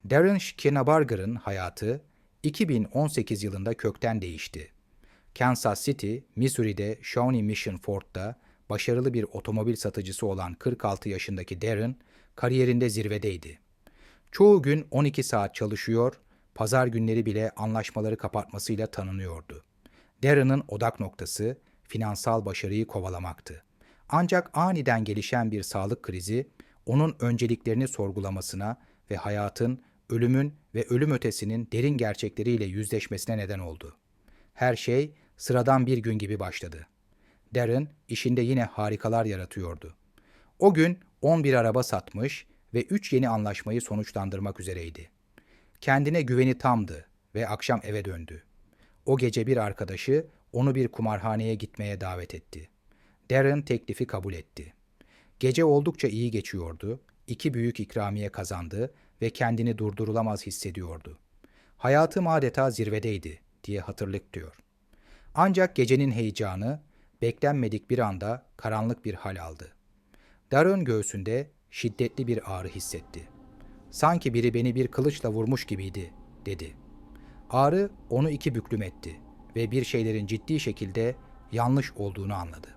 Darren Schneeberger'ın hayatı 2018 yılında kökten değişti. Kansas City, Missouri'de Shawnee Mission Ford'da başarılı bir otomobil satıcısı olan 46 yaşındaki Darren, kariyerinde zirvedeydi. Çoğu gün 12 saat çalışıyor, pazar günleri bile anlaşmaları kapatmasıyla tanınıyordu. Darren'ın odak noktası finansal başarıyı kovalamaktı. Ancak aniden gelişen bir sağlık krizi onun önceliklerini sorgulamasına ve hayatın, ölümün ve ölüm ötesinin derin gerçekleriyle yüzleşmesine neden oldu. Her şey sıradan bir gün gibi başladı. Darren işinde yine harikalar yaratıyordu. O gün 11 araba satmış ve 3 yeni anlaşmayı sonuçlandırmak üzereydi. Kendine güveni tamdı ve akşam eve döndü. O gece bir arkadaşı onu bir kumarhaneye gitmeye davet etti. Darren teklifi kabul etti. Gece oldukça iyi geçiyordu, 2 büyük ikramiye kazandı ve kendini durdurulamaz hissediyordu. Hayatım adeta zirvedeydi diye hatırlatıyor. Ancak gecenin heyecanı beklenmedik bir anda karanlık bir hal aldı. Darren göğsünde şiddetli bir ağrı hissetti. Sanki biri beni bir kılıçla vurmuş gibiydi, dedi. Ağrı onu iki büklüm etti ve bir şeylerin ciddi şekilde yanlış olduğunu anladı.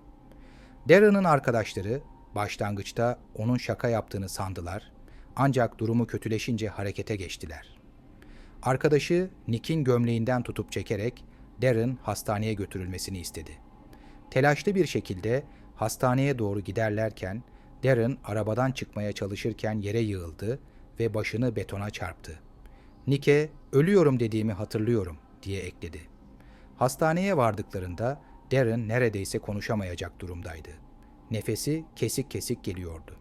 Darren'ın arkadaşları başlangıçta onun şaka yaptığını sandılar, ancak durumu kötüleşince harekete geçtiler. Arkadaşı Nick'in gömleğinden tutup çekerek Darren hastaneye götürülmesini istedi. Telaşlı bir şekilde hastaneye doğru giderlerken Darren arabadan çıkmaya çalışırken yere yığıldı ve başını betona çarptı. Nick'e "Ölüyorum dediğimi hatırlıyorum," diye ekledi. Hastaneye vardıklarında Darren neredeyse konuşamayacak durumdaydı. Nefesi kesik kesik geliyordu.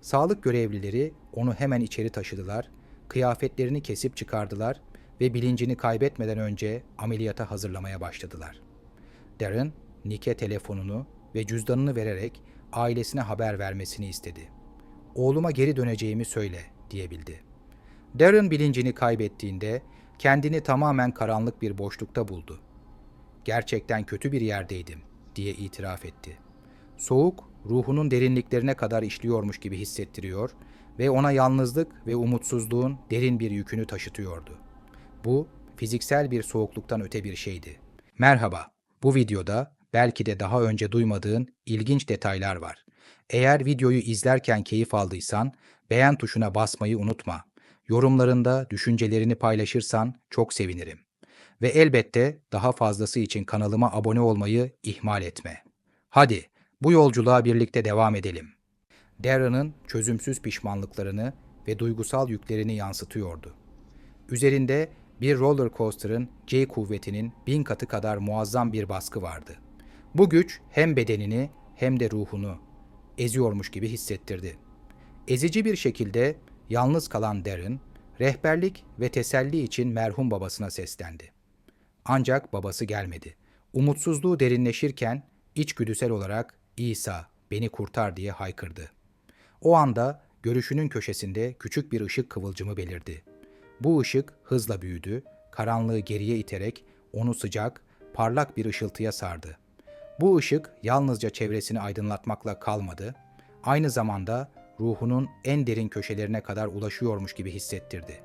Sağlık görevlileri onu hemen içeri taşıdılar, kıyafetlerini kesip çıkardılar ve bilincini kaybetmeden önce ameliyata hazırlamaya başladılar. Darren, Nick'e telefonunu ve cüzdanını vererek ailesine haber vermesini istedi. "Oğluma geri döneceğimi söyle," diyebildi. Darren bilincini kaybettiğinde kendini tamamen karanlık bir boşlukta buldu. "Gerçekten kötü bir yerdeydim," diye itiraf etti. Soğuk, ruhunun derinliklerine kadar işliyormuş gibi hissettiriyor ve ona yalnızlık ve umutsuzluğun derin bir yükünü taşıtıyordu. Bu, fiziksel bir soğukluktan öte bir şeydi. Merhaba, bu videoda belki de daha önce duymadığın ilginç detaylar var. Eğer videoyu izlerken keyif aldıysan, beğen tuşuna basmayı unutma. Yorumlarında düşüncelerini paylaşırsan çok sevinirim. Ve elbette daha fazlası için kanalıma abone olmayı ihmal etme. Hadi, bu yolculuğa birlikte devam edelim. Darren'ın çözümsüz pişmanlıklarını ve duygusal yüklerini yansıtıyordu. Üzerinde bir roller coaster'ın G kuvvetinin 1000 katı kadar muazzam bir baskı vardı. Bu güç hem bedenini hem de ruhunu eziyormuş gibi hissettirdi. Ezici bir şekilde yalnız kalan Darren, rehberlik ve teselli için merhum babasına seslendi. Ancak babası gelmedi. Umutsuzluğu derinleşirken içgüdüsel olarak "İsa, beni kurtar," diye haykırdı. O anda görüşünün köşesinde küçük bir ışık kıvılcımı belirdi. Bu ışık hızla büyüdü, karanlığı geriye iterek onu sıcak, parlak bir ışıltıya sardı. Bu ışık yalnızca çevresini aydınlatmakla kalmadı, aynı zamanda ruhunun en derin köşelerine kadar ulaşıyormuş gibi hissettirdi.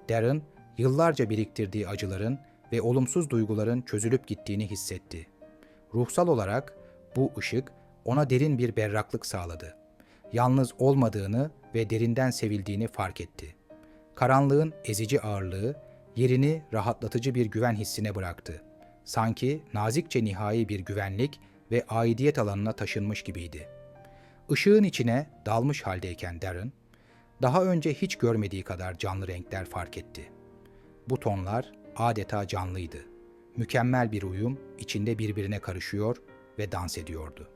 Darren, yıllarca biriktirdiği acıların ve olumsuz duyguların çözülüp gittiğini hissetti. Ruhsal olarak bu ışık ona derin bir berraklık sağladı. Yalnız olmadığını ve derinden sevildiğini fark etti. Karanlığın ezici ağırlığı yerini rahatlatıcı bir güven hissine bıraktı. Sanki nazikçe nihai bir güvenlik ve aidiyet alanına taşınmış gibiydi. Işığın içine dalmış haldeyken Darren, daha önce hiç görmediği kadar canlı renkler fark etti. Bu tonlar adeta canlıydı. Mükemmel bir uyum içinde birbirine karışıyor ve dans ediyordu.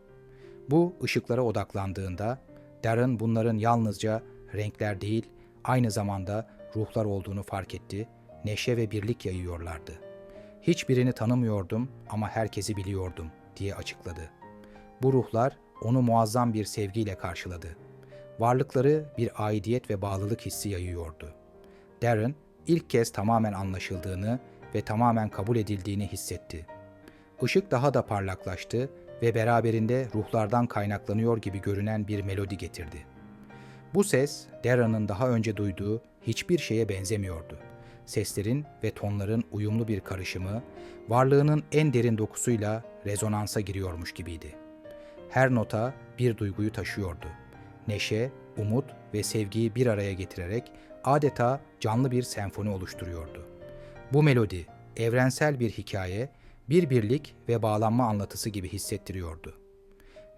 Bu ışıklara odaklandığında Darren bunların yalnızca renkler değil, aynı zamanda ruhlar olduğunu fark etti, neşe ve birlik yayıyorlardı. "Hiçbirini tanımıyordum ama herkesi biliyordum," diye açıkladı. Bu ruhlar onu muazzam bir sevgiyle karşıladı. Varlıkları bir aidiyet ve bağlılık hissi yayıyordu. Darren ilk kez tamamen anlaşıldığını ve tamamen kabul edildiğini hissetti. Işık daha da parlaklaştı ve beraberinde ruhlardan kaynaklanıyor gibi görünen bir melodi getirdi. Bu ses, Darren'ın daha önce duyduğu hiçbir şeye benzemiyordu. Seslerin ve tonların uyumlu bir karışımı, varlığının en derin dokusuyla rezonansa giriyormuş gibiydi. Her nota bir duyguyu taşıyordu. Neşe, umut ve sevgiyi bir araya getirerek adeta canlı bir senfoni oluşturuyordu. Bu melodi, evrensel bir hikaye, bir birlik ve bağlanma anlatısı gibi hissettiriyordu.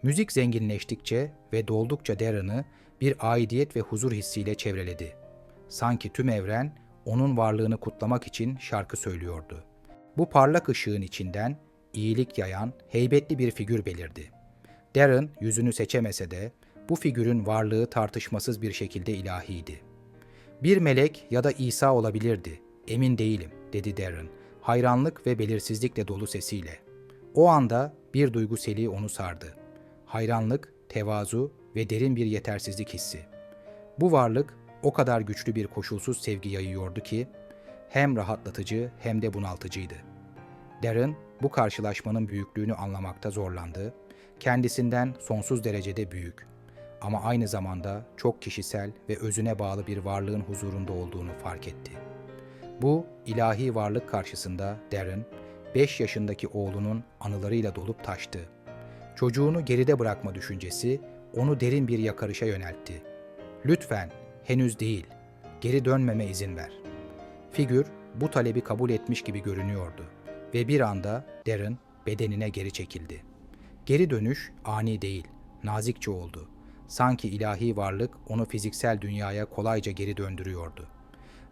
Müzik zenginleştikçe ve doldukça Darren'ı bir aidiyet ve huzur hissiyle çevreledi. Sanki tüm evren onun varlığını kutlamak için şarkı söylüyordu. Bu parlak ışığın içinden iyilik yayan heybetli bir figür belirdi. Darren yüzünü seçemese de bu figürün varlığı tartışmasız bir şekilde ilahiydi. Bir melek ya da İsa olabilirdi, emin değilim, dedi Darren, hayranlık ve belirsizlikle dolu sesiyle. O anda bir duygu seli onu sardı. Hayranlık, tevazu ve derin bir yetersizlik hissi. Bu varlık o kadar güçlü bir koşulsuz sevgi yayıyordu ki, hem rahatlatıcı hem de bunaltıcıydı. Darren bu karşılaşmanın büyüklüğünü anlamakta zorlandı, kendisinden sonsuz derecede büyük ama aynı zamanda çok kişisel ve özüne bağlı bir varlığın huzurunda olduğunu fark etti. Bu ilahi varlık karşısında Darren, 5 yaşındaki oğlunun anılarıyla dolup taştı. Çocuğunu geride bırakma düşüncesi onu derin bir yakarışa yöneltti. "Lütfen, henüz değil, geri dönmeme izin ver." Figür bu talebi kabul etmiş gibi görünüyordu ve bir anda Darren bedenine geri çekildi. Geri dönüş ani değil, nazikçe oldu. Sanki ilahi varlık onu fiziksel dünyaya kolayca geri döndürüyordu.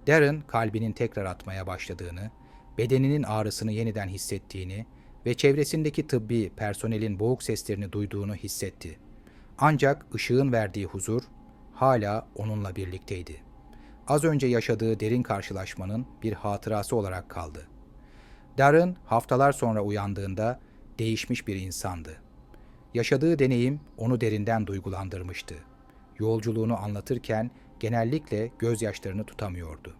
Darren kalbinin tekrar atmaya başladığını, bedeninin ağrısını yeniden hissettiğini ve çevresindeki tıbbi personelin boğuk seslerini duyduğunu hissetti. Ancak ışığın verdiği huzur hala onunla birlikteydi. Az önce yaşadığı derin karşılaşmanın bir hatırası olarak kaldı. Darren haftalar sonra uyandığında değişmiş bir insandı. Yaşadığı deneyim onu derinden duygulandırmıştı. Yolculuğunu anlatırken genellikle gözyaşlarını tutamıyordu.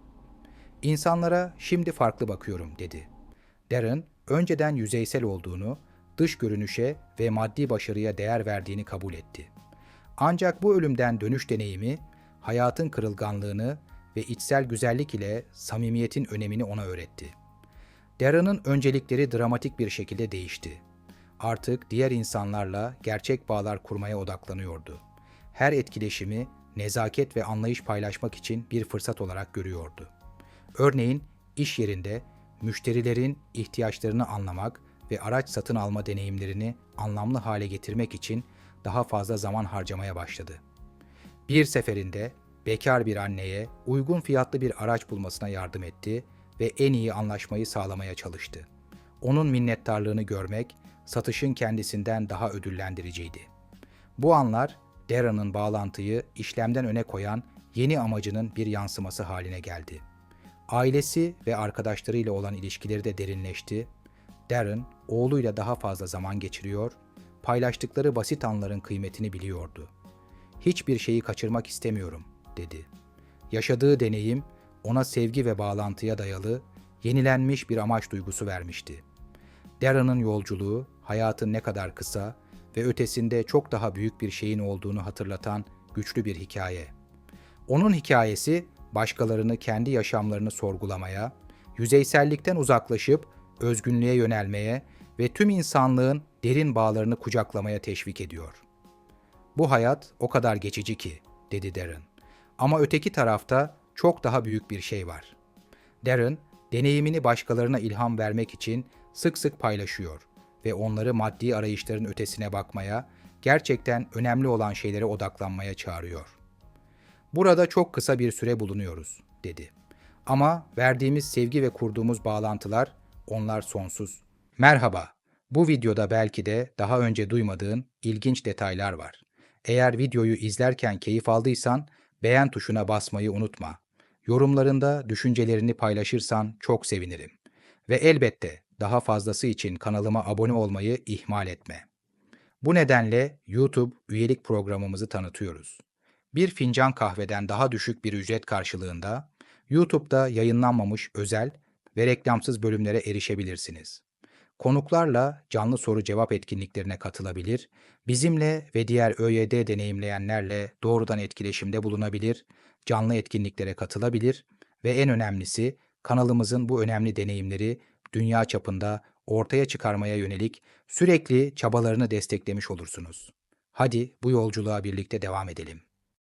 "İnsanlara şimdi farklı bakıyorum," dedi. Darren, önceden yüzeysel olduğunu, dış görünüşe ve maddi başarıya değer verdiğini kabul etti. Ancak bu ölümden dönüş deneyimi, hayatın kırılganlığını ve içsel güzellik ile samimiyetin önemini ona öğretti. Darren'ın öncelikleri dramatik bir şekilde değişti. Artık diğer insanlarla gerçek bağlar kurmaya odaklanıyordu. Her etkileşimi nezaket ve anlayış paylaşmak için bir fırsat olarak görüyordu. Örneğin iş yerinde müşterilerin ihtiyaçlarını anlamak ve araç satın alma deneyimlerini anlamlı hale getirmek için daha fazla zaman harcamaya başladı. Bir seferinde bekar bir anneye uygun fiyatlı bir araç bulmasına yardım etti ve en iyi anlaşmayı sağlamaya çalıştı. Onun minnettarlığını görmek, satışın kendisinden daha ödüllendiriciydi. Bu anlar, Darren'ın bağlantıyı işlemden öne koyan yeni amacının bir yansıması haline geldi. Ailesi ve arkadaşlarıyla olan ilişkileri de derinleşti. Darren, oğluyla daha fazla zaman geçiriyor, paylaştıkları basit anların kıymetini biliyordu. "Hiçbir şeyi kaçırmak istemiyorum," dedi. Yaşadığı deneyim, ona sevgi ve bağlantıya dayalı, yenilenmiş bir amaç duygusu vermişti. Darren'ın yolculuğu, hayatın ne kadar kısa ve ötesinde çok daha büyük bir şeyin olduğunu hatırlatan güçlü bir hikaye. Onun hikayesi, başkalarını kendi yaşamlarını sorgulamaya, yüzeysellikten uzaklaşıp özgünlüğe yönelmeye ve tüm insanlığın derin bağlarını kucaklamaya teşvik ediyor. "Bu hayat o kadar geçici ki," dedi Darren. "Ama öteki tarafta çok daha büyük bir şey var." Darren, deneyimini başkalarına ilham vermek için sık sık paylaşıyor ve onları maddi arayışların ötesine bakmaya, gerçekten önemli olan şeylere odaklanmaya çağırıyor. "Burada çok kısa bir süre bulunuyoruz," dedi. "Ama verdiğimiz sevgi ve kurduğumuz bağlantılar, onlar sonsuz." Merhaba, bu videoda belki de daha önce duymadığın ilginç detaylar var. Eğer videoyu izlerken keyif aldıysan, beğen tuşuna basmayı unutma. Yorumlarında düşüncelerini paylaşırsan çok sevinirim. Ve elbette daha fazlası için kanalıma abone olmayı ihmal etme. Bu nedenle YouTube üyelik programımızı tanıtıyoruz. Bir fincan kahveden daha düşük bir ücret karşılığında YouTube'da yayınlanmamış özel ve reklamsız bölümlere erişebilirsiniz. Konuklarla canlı soru cevap etkinliklerine katılabilir, bizimle ve diğer ÖYD deneyimleyenlerle doğrudan etkileşimde bulunabilir, canlı etkinliklere katılabilir ve en önemlisi kanalımızın bu önemli deneyimleri dünya çapında ortaya çıkarmaya yönelik sürekli çabalarını desteklemiş olursunuz. Hadi bu yolculuğa birlikte devam edelim.